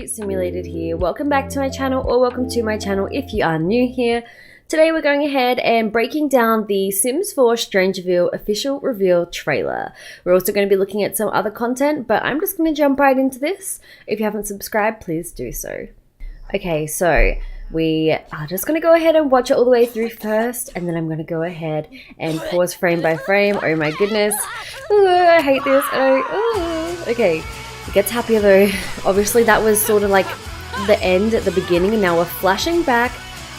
Bree Simulated here. Welcome back to my channel, or welcome to my channel if you are new here. Today we're going ahead and breaking down the Sims 4 StrangerVille official reveal trailer. We're also going to be looking at some other content, but I'm just going to jump right into this. If you haven't subscribed, please do so. Okay, so we are just going to go ahead and watch it all the way through first, and then I'm going to go ahead and pause frame by frame. Oh my goodness. Ooh, I hate this. Okay. It gets happier though. Obviously that was sort of like the end at the beginning, and now we're flashing back.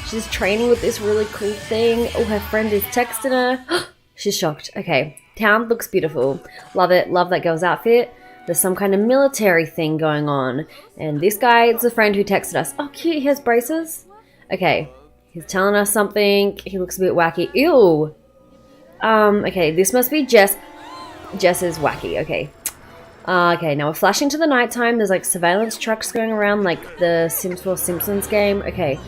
She's training with this really cool thing. Oh, her friend is texting her. She's shocked. Okay, town looks beautiful. Love it. Love that girl's outfit. There's some kind of military thing going on. And this guy, it's a friend who texted us. Oh, cute. He has braces. Okay, he's telling us something. He looks a bit wacky. Ew. Okay, this must be Jess. Jess is wacky. Okay. Okay, now we're flashing to the nighttime. There's like surveillance trucks going around like the Sims 4 Simpsons game. Okay.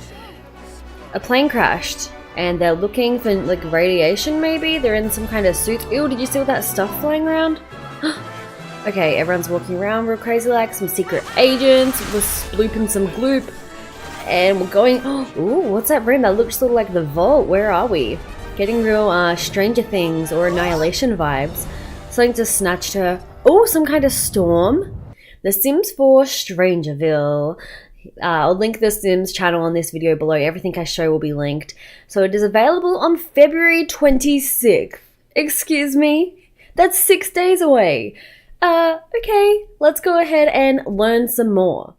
A plane crashed and they're looking for like radiation maybe? They're in some kind of suit. Ew, did you see all that stuff flying around? Okay, everyone's walking around real crazy like some secret agents. We're splooping some gloop. And we're going... Ooh, what's that room? That looks sort of like the vault. Where are we? Getting real Stranger Things or Annihilation vibes. Something just snatched her. Oh, some kind of storm. The Sims 4 StrangerVille. I'll link the Sims channel on this video below. Everything I show will be linked. So it is available on February 26th. Excuse me? That's 6 days away. Okay. Let's go ahead and learn some more.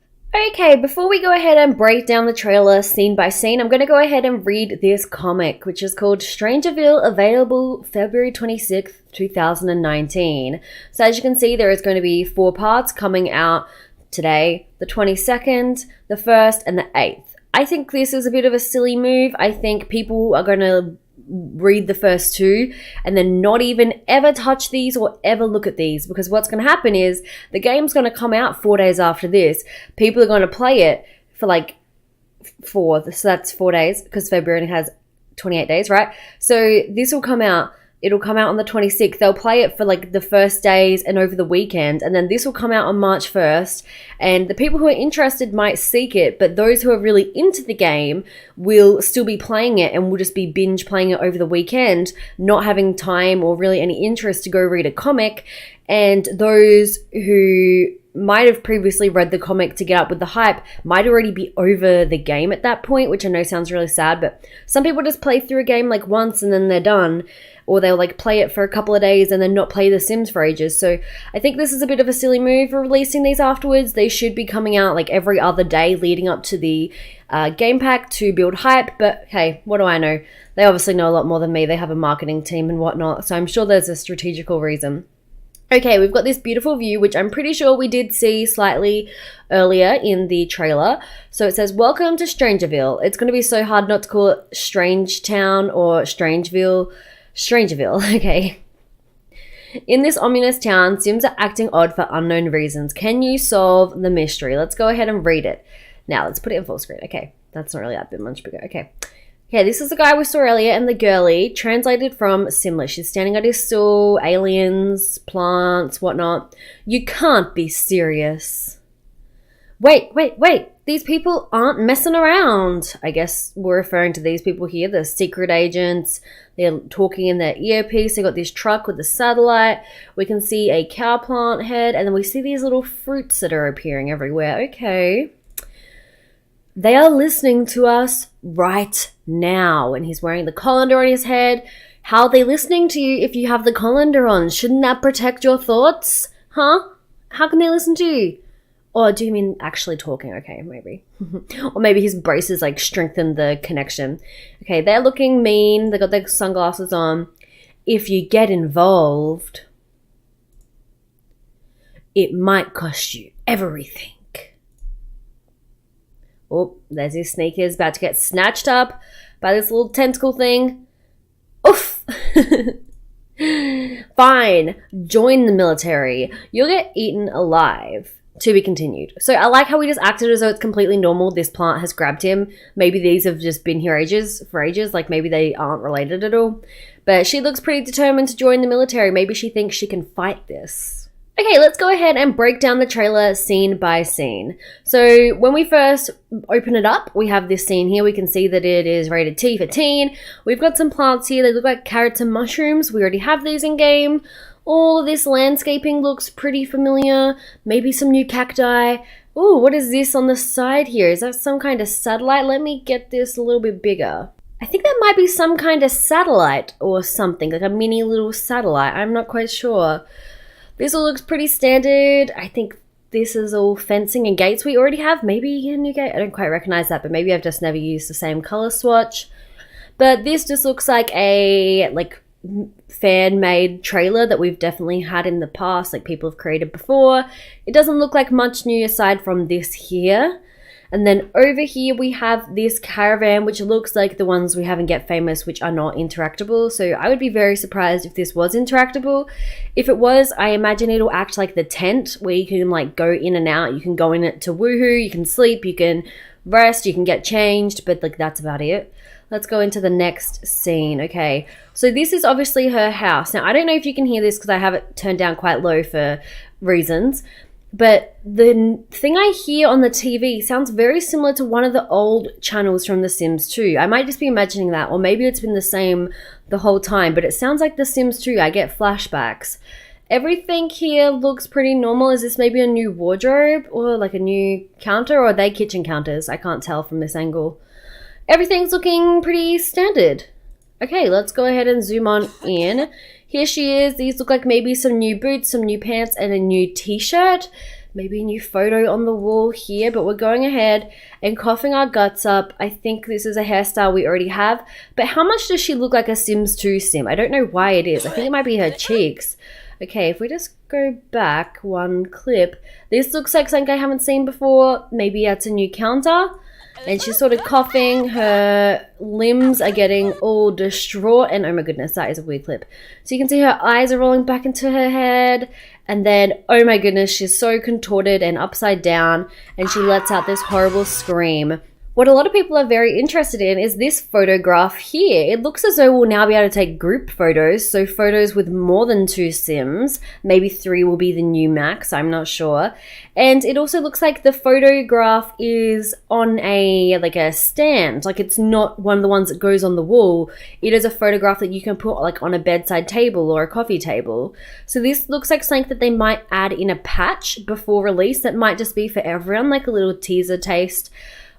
Okay, before we go ahead and break down the trailer scene by scene, I'm going to go ahead and read this comic, which is called StrangerVille, available February 26th, 2019. So as you can see, there is going to be 4 parts coming out today, the 22nd, the 1st, and the 8th. I think this is a bit of a silly move. I think people are going to read the first 2 and then not even ever touch these or ever look at these, because what's going to happen is the game's going to come out 4 days after this. People are going to play it for like 4, so that's 4 days because February only has 28 days, right? So this will come out. It'll come out on the 26th. They'll play it for like the first days and over the weekend. And then this will come out on March 1st. And the people who are interested might seek it. But those who are really into the game will still be playing it and will just be binge playing it over the weekend, not having time or really any interest to go read a comic. And those who might have previously read the comic to get up with the hype might already be over the game at that point, which I know sounds really sad. But some people just play through a game like once and then they're done. Or they'll like play it for a couple of days and then not play The Sims for ages. So I think this is a bit of a silly move for releasing these afterwards. They should be coming out like every other day leading up to the game pack to build hype. But hey, what do I know? They obviously know a lot more than me. They have a marketing team and whatnot. So I'm sure there's a strategical reason. Okay, we've got this beautiful view, which I'm pretty sure we did see slightly earlier in the trailer. So it says, welcome to StrangerVille. It's going to be so hard not to call it Strange Town or StrangeVille. StrangerVille, okay. In this ominous town, Sims are acting odd for unknown reasons. Can you solve the mystery? Let's go ahead and read it. Now, let's put it in full screen. Okay, that's not really that bit much bigger. Okay. Yeah, this is the guy we saw earlier and the girly, translated from Simlish. She's standing at his stool, aliens, plants, whatnot. You can't be serious. Wait. These people aren't messing around. I guess we're referring to these people here, the secret agents. They're talking in their earpiece. They got this truck with the satellite. We can see a cow plant head, and then we see these little fruits that are appearing everywhere. Okay. They are listening to us right now. And he's wearing the colander on his head. How are they listening to you if you have the colander on? Shouldn't that protect your thoughts? Huh? How can they listen to you? Or do you mean actually talking? Okay, maybe. Or maybe his braces like strengthen the connection. Okay, they're looking mean. They got their sunglasses on. If you get involved, it might cost you everything. Oh, there's his sneakers about to get snatched up by this little tentacle thing. Oof! Fine, join the military. You'll get eaten alive. To be continued. So I like how we just acted as though it's completely normal. This plant has grabbed him. Maybe these have just been here for ages. Like maybe they aren't related at all. But she looks pretty determined to join the military. Maybe she thinks she can fight this. Okay, let's go ahead and break down the trailer scene by scene. So when we first open it up, we have this scene here. We can see that it is rated T for teen. We've got some plants here. They look like carrots and mushrooms. We already have these in game. All of this landscaping looks pretty familiar. Maybe some new cacti. Ooh, what is this on the side here? Is that some kind of satellite? Let me get this a little bit bigger. I think that might be some kind of satellite or something, like a mini little satellite. I'm not quite sure. This all looks pretty standard. I think this is all fencing and gates we already have. Maybe a new gate. I don't quite recognize that, but maybe I've just never used the same color swatch. But this just looks like a fan-made trailer that we've definitely had in the past, like people have created before. It doesn't look like much new aside from this here. And then over here we have this caravan, which looks like the ones we have in Get Famous, which are not interactable. So I would be very surprised if this was interactable. If it was, I imagine it'll act like the tent where you can like go in and out. You can go in it to woohoo, you can sleep, you can rest, you can get changed, but like that's about it. Let's go into the next scene. Okay, so this is obviously her house. Now I don't know if you can hear this because I have it turned down quite low for reasons. But the thing I hear on the TV sounds very similar to one of the old channels from The Sims 2. I might just be imagining that, or maybe it's been the same the whole time, but it sounds like The Sims 2. I get flashbacks. Everything here looks pretty normal. Is this maybe a new wardrobe or like a new counter, or are they kitchen counters? I can't tell from this angle. Everything's looking pretty standard. Okay, let's go ahead and zoom on in. Here she is. These look like maybe some new boots, some new pants, and a new t-shirt. Maybe a new photo on the wall here, but we're going ahead and coughing our guts up. I think this is a hairstyle we already have. But how much does she look like a Sims 2 sim? I don't know why it is. I think it might be her cheeks. Okay, if we just go back one clip. This looks like something I haven't seen before. Maybe that's a new counter. And she's sort of coughing, her limbs are getting all distraught, and oh my goodness, that is a weird clip. So you can see her eyes are rolling back into her head, and then, oh my goodness, she's so contorted and upside down, and she lets out this horrible scream. What a lot of people are very interested in is this photograph here. It looks as though we'll now be able to take group photos, so photos with more than 2 Sims. Maybe 3 will be the new max, I'm not sure. And it also looks like the photograph is on a stand. Like it's not one of the ones that goes on the wall. It is a photograph that you can put like on a bedside table or a coffee table. So this looks like something that they might add in a patch before release that might just be for everyone, like a little teaser taste.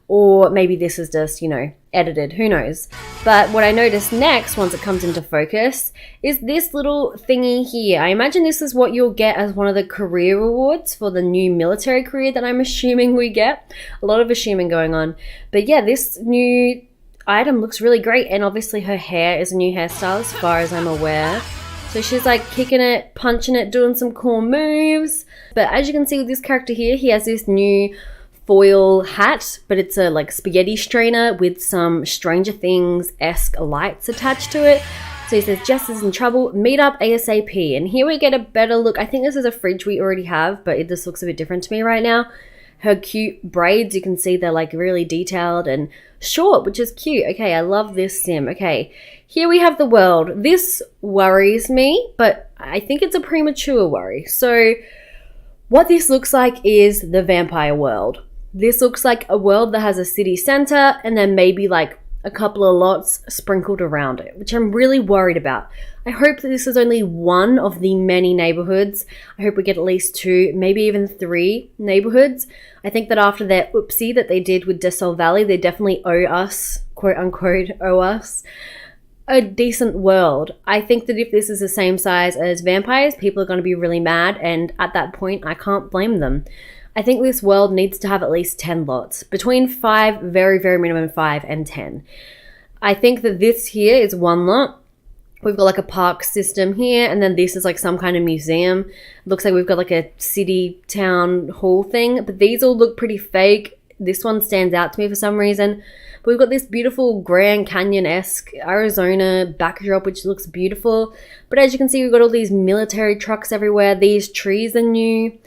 Or maybe this is just, you know, edited, who knows. But what I noticed next, once it comes into focus, is this little thingy here. I imagine this is what you'll get as one of the career rewards for the new military career that I'm assuming we get. A lot of assuming going on. But yeah, this new item looks really great. And obviously her hair is a new hairstyle as far as I'm aware. So she's like kicking it, punching it, doing some cool moves. But as you can see with this character here, he has this new foil hat, but it's a like spaghetti strainer with some Stranger Things-esque lights attached to it. So he says, Jess is in trouble, meet up ASAP. And here we get a better look. I think this is a fridge we already have, but it just looks a bit different to me right now. Her cute braids, you can see they're like really detailed and short, which is cute. Okay, I love this sim. Okay, here we have the world. This worries me, but I think it's a premature worry. So what this looks like is the vampire world. This looks like a world that has a city center and then maybe like a couple of lots sprinkled around it, which I'm really worried about. I hope that this is only one of the many neighborhoods. I hope we get at least 2, maybe even 3 neighborhoods. I think that after their oopsie that they did with Desol Valley, they definitely owe us, quote unquote, owe us a decent world. I think that if this is the same size as vampires, people are going to be really mad, and at that point, I can't blame them. I think this world needs to have at least 10 lots. Between 5, very, very minimum 5 and 10. I think that this here is 1 lot. We've got like a park system here, and then this is like some kind of museum. Looks like we've got like a city town hall thing, but these all look pretty fake. This one stands out to me for some reason. But we've got this beautiful Grand Canyon-esque Arizona backdrop, which looks beautiful. But as you can see, we've got all these military trucks everywhere. These trees are new.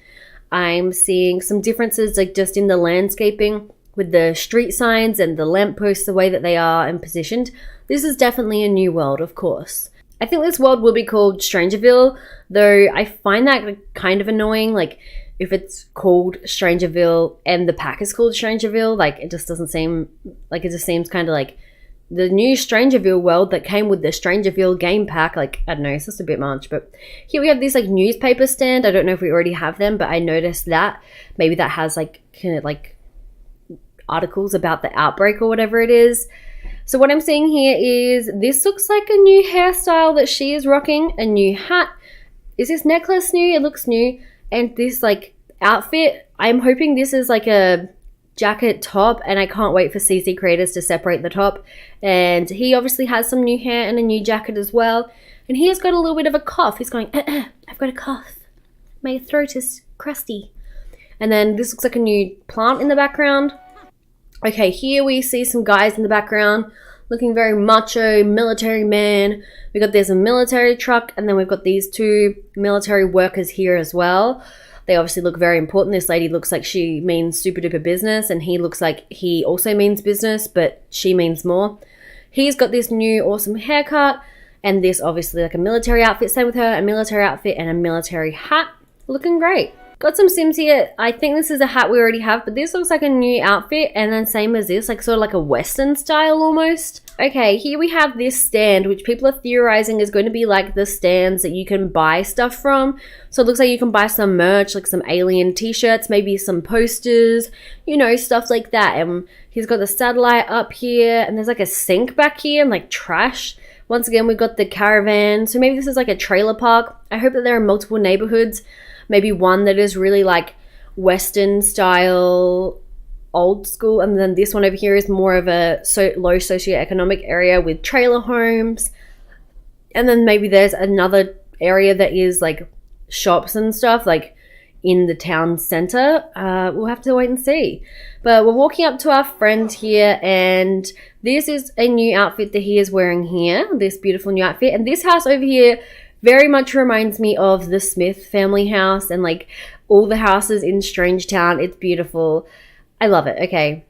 I'm seeing some differences like just in the landscaping with the street signs and the lampposts, the way that they are and positioned. This is definitely a new world, of course. I think this world will be called StrangerVille, though I find that kind of annoying. Like, if it's called StrangerVille and the pack is called StrangerVille, like, it just doesn't seem, like, it just seems kind of like the new StrangerVille world that came with the StrangerVille game pack. Like, I don't know, it's just a bit much. But here we have this, like, newspaper stand. I don't know if we already have them, but I noticed that. Maybe that has, like, kind of, like, articles about the outbreak or whatever it is. So what I'm seeing here is this looks like a new hairstyle that she is rocking, a new hat. Is this necklace new? It looks new. And this like outfit, I'm hoping this is like a jacket top, and I can't wait for CC creators to separate the top. And he obviously has some new hair and a new jacket as well. And he has got a little bit of a cough. He's going, I've got a cough. My throat is crusty. And then this looks like a new plant in the background. Okay, here we see some guys in the background looking very macho, military man. We got there's a military truck, and then we've got these two military workers here as well. They obviously look very important. This lady looks like she means super duper business, and he looks like he also means business, but she means more. He's got this new awesome haircut, and this obviously like a military outfit. Same with her, a military outfit and a military hat. Looking great. Got some Sims here. I think this is a hat we already have, but this looks like a new outfit, and then same as this, like sort of like a Western style almost. Okay, here we have this stand, which people are theorizing is going to be like the stands that you can buy stuff from. So it looks like you can buy some merch, like some alien t-shirts, maybe some posters, you know, stuff like that. And he's got the satellite up here, and there's like a sink back here and like trash. Once again, we've got the caravan. So maybe this is like a trailer park. I hope that there are multiple neighborhoods. Maybe one that is really like Western style, old school, and then this one over here is more of a low socioeconomic area with trailer homes. And then maybe there's another area that is like shops and stuff, like in the town center. We'll have to wait and see. But we're walking up to our friend here, and this is a new outfit that he is wearing here, this beautiful new outfit. And this house over here very much reminds me of the Smith family house and like all the houses in Strangetown. It's beautiful. I love it. Okay,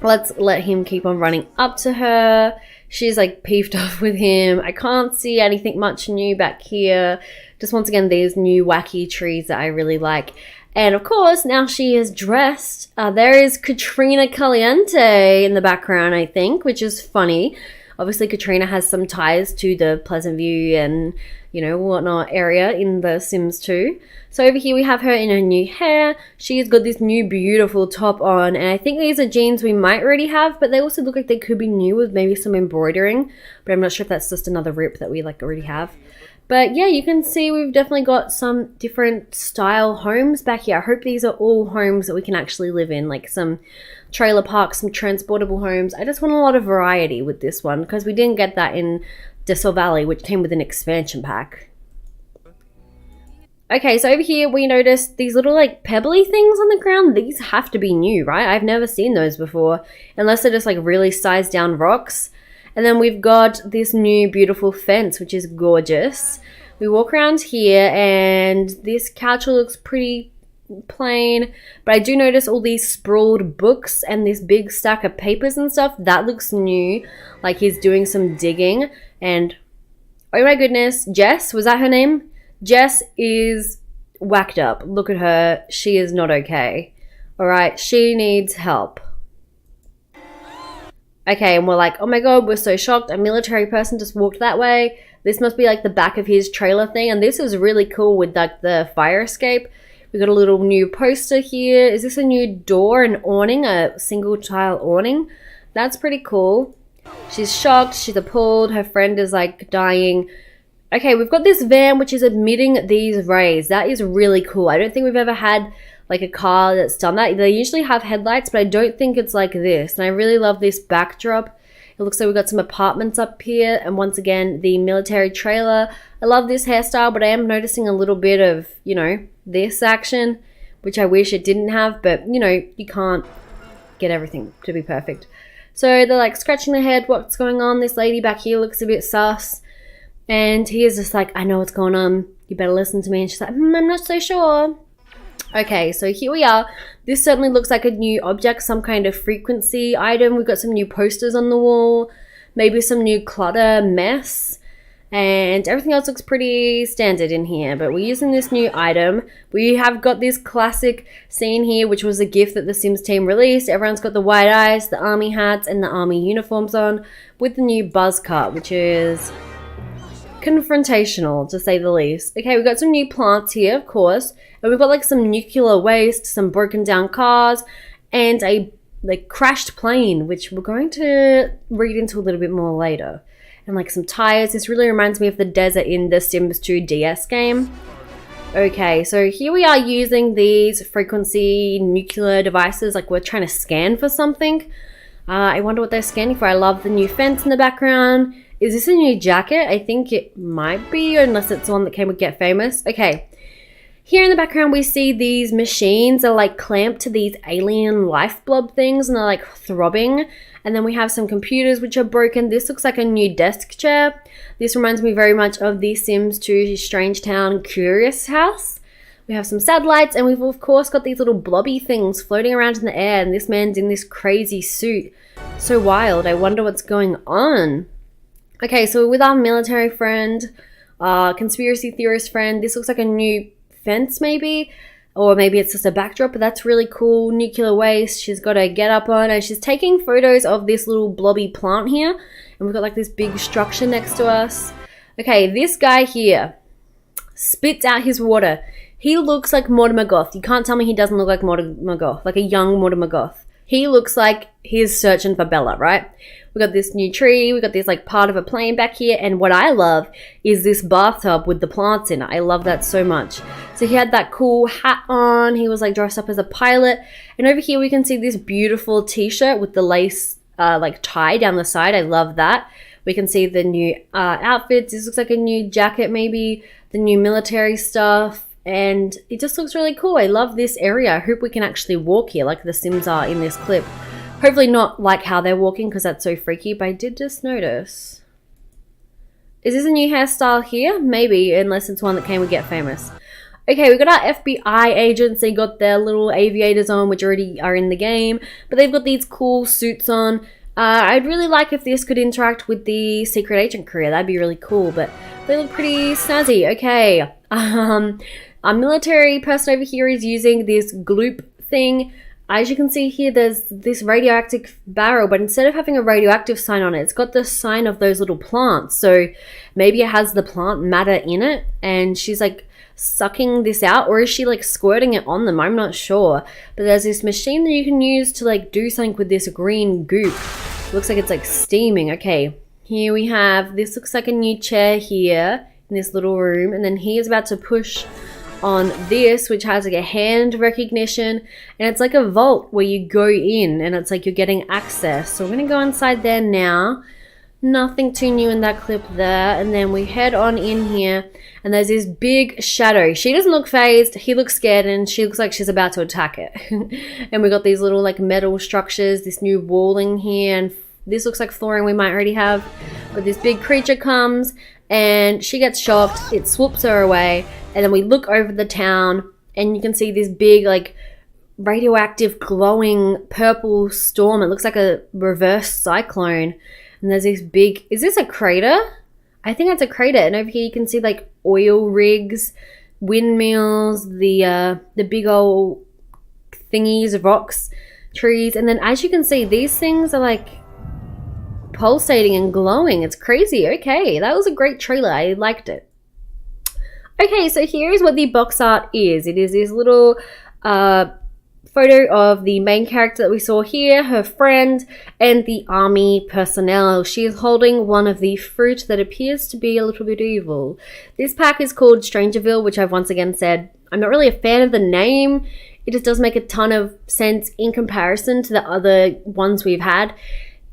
let's let him keep on running up to her. She's like peeved off with him. I can't see anything much new back here. Just once again, these new wacky trees that I really like. And of course, now she is dressed. There is Katrina Caliente in the background, I think, which is funny. Obviously, Katrina has some ties to the Pleasant View and, you know, whatnot area in The Sims 2. So over here we have her in her new hair. She's got this new beautiful top on, and I think these are jeans we might already have, but they also look like they could be new with maybe some embroidering. But I'm not sure if that's just another rip that we like already have. But yeah, you can see we've definitely got some different style homes back here. I hope these are all homes that we can actually live in, like some trailer parks, some transportable homes. I just want a lot of variety with this one because we didn't get that in Dessel Valley, which came with an expansion pack. Okay, so over here we noticed these little like pebbly things on the ground. These have to be new, right? I've never seen those before, unless they're just like really sized down rocks. And then we've got this new beautiful fence, which is gorgeous. We walk around here and this couch looks pretty plain, but I do notice all these sprawled books and this big stack of papers and stuff. That looks new, like he's doing some digging. And oh my goodness, Jess, was that her name? Jess is whacked up. Look at her. She is not okay. All right, she needs help. Okay, and we're like, oh my god, we're so shocked. A military person just walked that way. This must be like the back of his trailer thing. And this is really cool with like the fire escape. We got a little new poster here. Is this a new door and awning? A single tile awning? That's pretty cool. She's shocked. She's appalled. Her friend is like dying. Okay, we've got this van which is emitting these rays. That is really cool. I don't think we've ever had like a car that's done that. They usually have headlights, but I don't think it's like this. And I really love this backdrop. It looks like we've got some apartments up here. And once again, the military trailer. I love this hairstyle, but I am noticing a little bit of, you know, this action, which I wish it didn't have. But, you know, you can't get everything to be perfect. So they're like scratching their head. What's going on? This lady back here looks a bit sus. And he is just like, I know what's going on. You better listen to me. And she's like, I'm not so sure. Okay, so here we are. This certainly looks like a new object, some kind of frequency item. We've got some new posters on the wall, maybe some new clutter, mess. and everything else looks pretty standard in here, but we're using this new item. We have got this classic scene here, which was a gift that the Sims team released. Everyone's got the white eyes, the army hats, and the army uniforms on, with the new buzz cut, which is confrontational, to say the least. Okay, we've got some new plants here, of course, and we've got like some nuclear waste, some broken down cars, and a like crashed plane, which we're going to read into a little bit more later. And like some tires. This really reminds me of the desert in the Sims 2 DS game. Okay, so here we are using these frequency nuclear devices, like we're trying to scan for something. I wonder what they're scanning for. I love the new fence in the background. Is this a new jacket? I think it might be, unless it's the one that came with Get Famous. Okay. Here in the background, we see these machines are like clamped to these alien life blob things, and they're like throbbing. And then we have some computers which are broken. This looks like a new desk chair. This reminds me very much of the Sims 2 Strange Town Curious House. We have some satellites, and we've of course got these little blobby things floating around in the air, and this man's in this crazy suit. So wild. I wonder what's going on. Okay, so we're with our military friend, conspiracy theorist friend. This looks like a new fence maybe, or maybe it's just a backdrop, but that's really cool. Nuclear waste. She's got a get up on, and she's taking photos of this little blobby plant here, and we've got like this big structure next to us. Okay, this guy here spits out his water. He looks like Mortimer Goth. You can't tell me he doesn't look like Mortimer Goth, like a young Mortimer Goth. He looks like he's searching for Bella, right? We got this new tree, we got this like part of a plane back here, and what I love is this bathtub with the plants in it. I love that so much. So he had that cool hat on, he was like dressed up as a pilot, and over here we can see this beautiful t-shirt with the lace like tie down the side. I love that. We can see the new outfits. This looks like a new jacket maybe, the new military stuff, and it just looks really cool. I love this area. I hope we can actually walk here like the Sims are in this clip. Hopefully not like how they're walking, because that's so freaky, but I did just notice. Is this a new hairstyle here? Maybe, unless it's one that came with Get Famous. Okay, we got our FBI agents. They got their little aviators on, which already are in the game, but they've got these cool suits on. I'd really like if this could interact with the secret agent career. That'd be really cool, but they look pretty snazzy. Okay, our military person over here is using this gloop thing. As you can see here, there's this radioactive barrel, but instead of having a radioactive sign on it, it's got the sign of those little plants. So maybe it has the plant matter in it, and she's like sucking this out, or is she like squirting it on them? I'm not sure. But there's this machine that you can use to like do something with this green goop. Looks like it's like steaming. Okay, here we have, this looks like a new chair here in this little room, and then he is about to push on this, which has like a hand recognition, and it's like a vault where you go in and it's like you're getting access. So we're gonna go inside there now. Nothing too new in that clip there, and then we head on in here, and there's this big shadow. She doesn't look phased, he looks scared, and she looks like she's about to attack it. And we got these little like metal structures, this new wall in here, and this looks like flooring we might already have. But this big creature comes and she gets shocked, it swoops her away, and then we look over the town and you can see this big like radioactive glowing purple storm. It looks like a reverse cyclone, and there's this big, is this a crater? I think that's a crater. And over here you can see like oil rigs, windmills, the big old thingies, rocks, trees, and then as you can see these things are like pulsating and glowing. It's crazy. Okay, that was a great trailer. I liked it. Okay, so here's what the box art is. It is this little photo of the main character that we saw here, her friend, and the army personnel. She is holding one of the fruit that appears to be a little bit evil. This pack is called StrangerVille, which I've once again said I'm not really a fan of the name. It just does make a ton of sense in comparison to the other ones we've had.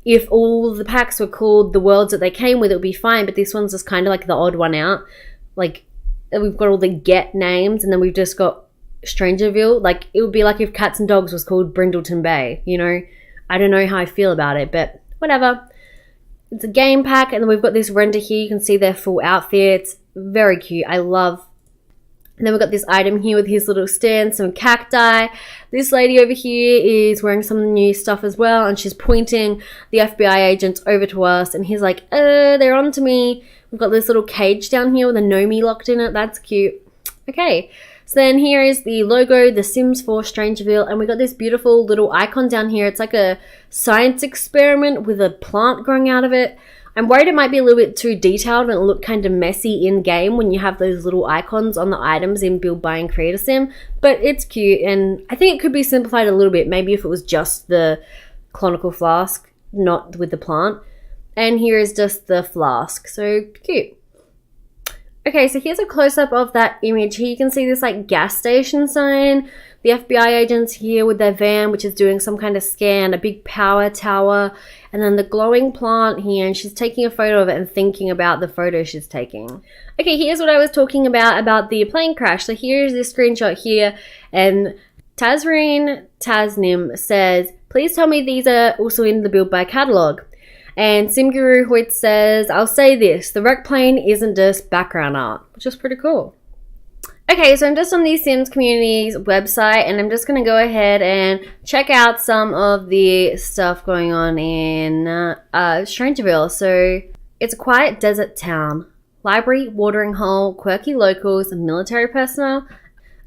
If all the packs were called the worlds that they came with, it would be fine, but this one's just kind of like the odd one out. Like, we've got all the get names, and then we've just got StrangerVille. Like, it would be like if Cats and Dogs was called Brindleton Bay, you know? I don't know how I feel about it, but whatever. It's a game pack, and then we've got this render here. You can see their full outfits. Very cute. I love. And then we've got this item here with his little stand, some cacti. This lady over here is wearing some new stuff as well, and she's pointing the FBI agents over to us, and he's like, they're on to me. We've got this little cage down here with a Nomi locked in it. That's cute. Okay, so then here is the logo, The Sims 4 StrangerVille, and we got this beautiful little icon down here. It's like a science experiment with a plant growing out of it. I'm worried it might be a little bit too detailed and it'll look kind of messy in-game when you have those little icons on the items in Build, Buy, and Create a Sim, but it's cute, and I think it could be simplified a little bit, maybe if it was just the conical flask, not with the plant. And here is just the flask, so cute. Okay, so here's a close-up of that image. Here you can see this like gas station sign. The FBI agents here with their van, which is doing some kind of scan, a big power tower, and then the glowing plant here, and she's taking a photo of it and thinking about the photo she's taking. Okay, here's what I was talking about the plane crash. So here's this screenshot here, and Tazreen Tasnim says, please tell me these are also in the Build By catalog. And SimGuru Hoyt says, I'll say this, the wreck plane isn't just background art, which is pretty cool. Okay, so I'm just on the Sims community's website, and I'm just going to go ahead and check out some of the stuff going on in StrangerVille. So it's a quiet desert town. Library, watering hole, quirky locals, military personnel,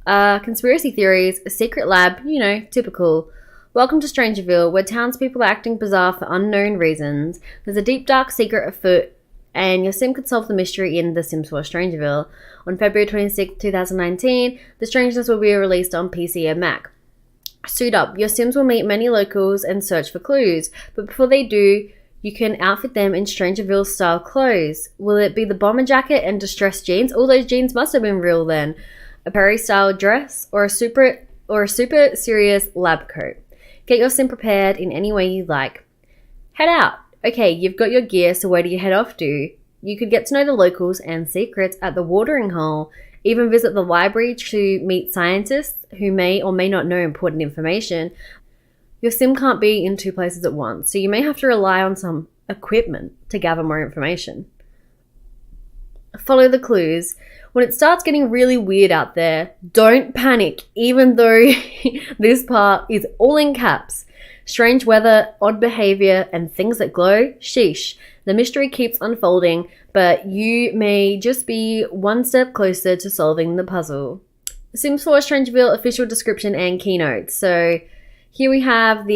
conspiracy theories, a secret lab, you know, typical. Welcome to StrangerVille, where townspeople are acting bizarre for unknown reasons. There's a deep dark secret afoot, and your sim could solve the mystery in The Sims 4 StrangerVille. On February 26, 2019, The Strangeness will be released on PC and Mac. Suit up, your sims will meet many locals and search for clues, but before they do, you can outfit them in StrangerVille style clothes. Will it be the bomber jacket and distressed jeans? All those jeans must have been real then. A Perry style dress, or a super serious lab coat. Get your sim prepared in any way you like. Head out. Okay, you've got your gear, so where do you head off to? You could get to know the locals and secrets at the watering hole, even visit the library to meet scientists who may or may not know important information. Your sim can't be in two places at once, so you may have to rely on some equipment to gather more information. Follow the clues. When it starts getting really weird out there, don't panic, even though this part is all in caps. Strange weather, odd behavior, and things that glow, sheesh. The mystery keeps unfolding, but you may just be one step closer to solving the puzzle. The Sims 4 StrangerVille official description and keynotes. So here we have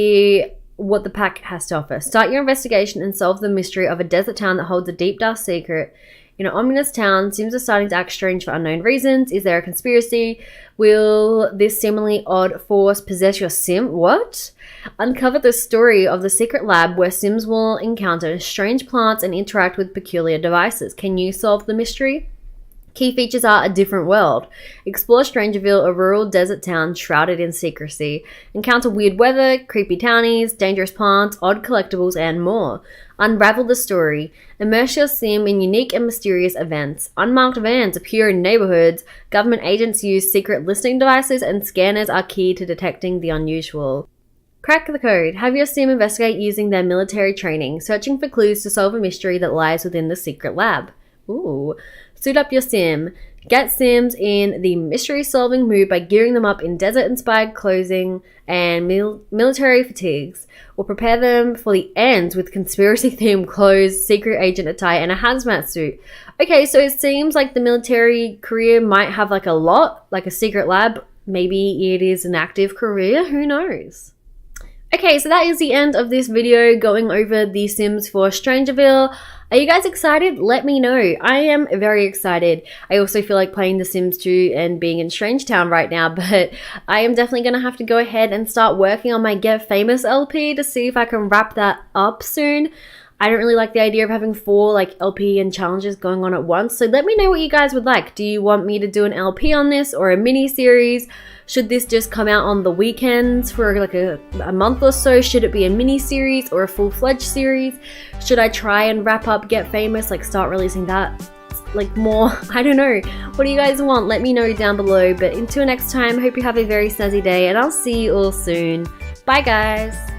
what the pack has to offer. Start your investigation and solve the mystery of a desert town that holds a deep dark secret. In an ominous town, Sims are starting to act strange for unknown reasons. Is there a conspiracy? Will this seemingly odd force possess your sim? What? Uncover the story of the secret lab where Sims will encounter strange plants and interact with peculiar devices. Can you solve the mystery? Key features are a different world. Explore StrangerVille, a rural desert town shrouded in secrecy. Encounter weird weather, creepy townies, dangerous plants, odd collectibles, and more. Unravel the story. Immerse your sim in unique and mysterious events. Unmarked vans appear in neighborhoods. Government agents use secret listening devices, and scanners are key to detecting the unusual. Crack the code. Have your sim investigate using their military training, searching for clues to solve a mystery that lies within the secret lab. Ooh. Suit up your sim. Get sims in the mystery-solving mood by gearing them up in desert-inspired clothing and military fatigues, or prepare them for the ends with conspiracy-themed clothes, secret agent attire, and a hazmat suit. Okay, so it seems like the military career might have like a lot, like a secret lab. Maybe it is an active career, who knows? Okay, so that is the end of this video going over The Sims 4 StrangerVille. Are you guys excited? Let me know. I am very excited. I also feel like playing The Sims 2 and being in Strangetown right now, but I am definitely going to have to go ahead and start working on my Get Famous LP to see if I can wrap that up soon. I don't really like the idea of having 4 like LP and challenges going on at once, so let me know what you guys would like. Do you want me to do an LP on this or a mini series? Should this just come out on the weekends for like a month or so? Should it be a mini series or a full-fledged series? Should I try and wrap up Get Famous, like start releasing that like more? I don't know. What do you guys want? Let me know down below. But until next time, hope you have a very snazzy day, and I'll see you all soon. Bye guys!